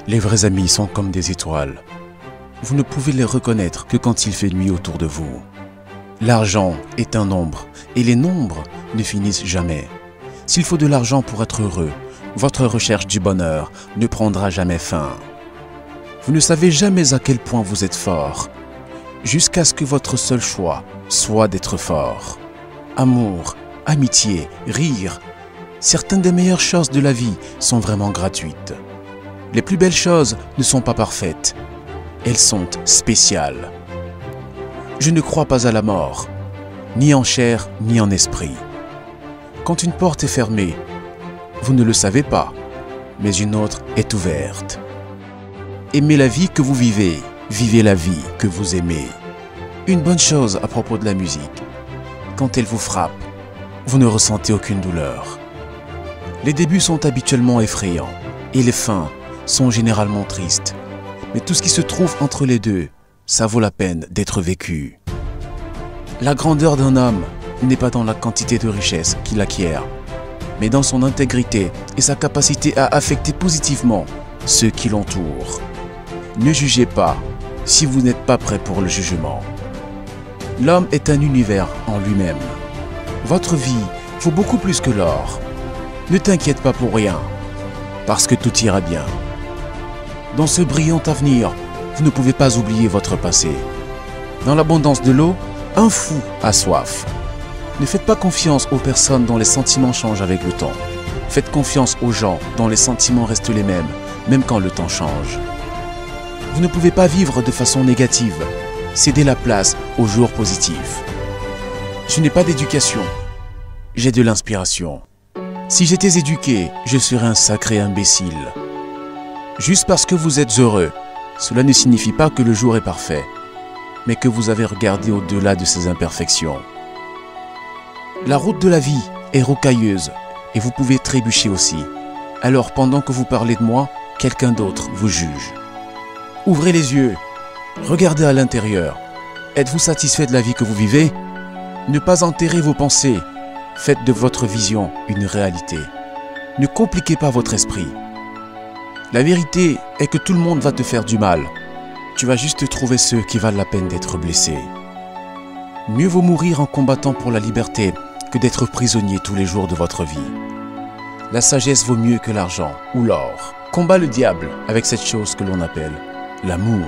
Les vrais amis sont comme des étoiles. Vous ne pouvez les reconnaître que quand il fait nuit autour de vous. L'argent est un nombre, et les nombres ne finissent jamais. S'il faut de l'argent pour être heureux, votre recherche du bonheur ne prendra jamais fin. Vous ne savez jamais à quel point vous êtes fort, jusqu'à ce que votre seul choix soit d'être fort. Amour, amitié, rire, certaines des meilleures choses de la vie sont vraiment gratuites. Les plus belles choses ne sont pas parfaites, elles sont spéciales. Je ne crois pas à la mort, ni en chair ni en esprit. Quand une porte est fermée, vous ne le savez pas, mais une autre est ouverte. Aimez la vie que vous vivez, vivez la vie que vous aimez. Une bonne chose à propos de la musique, quand elle vous frappe, vous ne ressentez aucune douleur. Les débuts sont habituellement effrayants et les fins sont généralement tristes. Mais tout ce qui se trouve entre les deux, ça vaut la peine d'être vécu. La grandeur d'un homme n'est pas dans la quantité de richesse qu'il acquiert, mais dans son intégrité et sa capacité à affecter positivement ceux qui l'entourent. Ne jugez pas si vous n'êtes pas prêt pour le jugement. L'homme est un univers en lui-même. Votre vie vaut beaucoup plus que l'or. Ne t'inquiète pas pour rien, parce que tout ira bien. Dans ce brillant avenir, vous ne pouvez pas oublier votre passé. Dans l'abondance de l'eau, un fou a soif. Ne faites pas confiance aux personnes dont les sentiments changent avec le temps. Faites confiance aux gens dont les sentiments restent les mêmes, même quand le temps change. Vous ne pouvez pas vivre de façon négative. Cédez la place aux jours positifs. Je n'ai pas d'éducation, j'ai de l'inspiration. Si j'étais éduqué, je serais un sacré imbécile. Juste parce que vous êtes heureux, cela ne signifie pas que le jour est parfait, mais que vous avez regardé au-delà de ses imperfections. La route de la vie est rocailleuse et vous pouvez trébucher aussi. Alors pendant que vous parlez de moi, quelqu'un d'autre vous juge. Ouvrez les yeux, regardez à l'intérieur. Êtes-vous satisfait de la vie que vous vivez? Ne pas enterrer vos pensées, faites de votre vision une réalité. Ne compliquez pas votre esprit. La vérité est que tout le monde va te faire du mal. Tu vas juste trouver ceux qui valent la peine d'être blessés. Mieux vaut mourir en combattant pour la liberté que d'être prisonnier tous les jours de votre vie. La sagesse vaut mieux que l'argent ou l'or. Combat le diable avec cette chose que l'on appelle l'amour.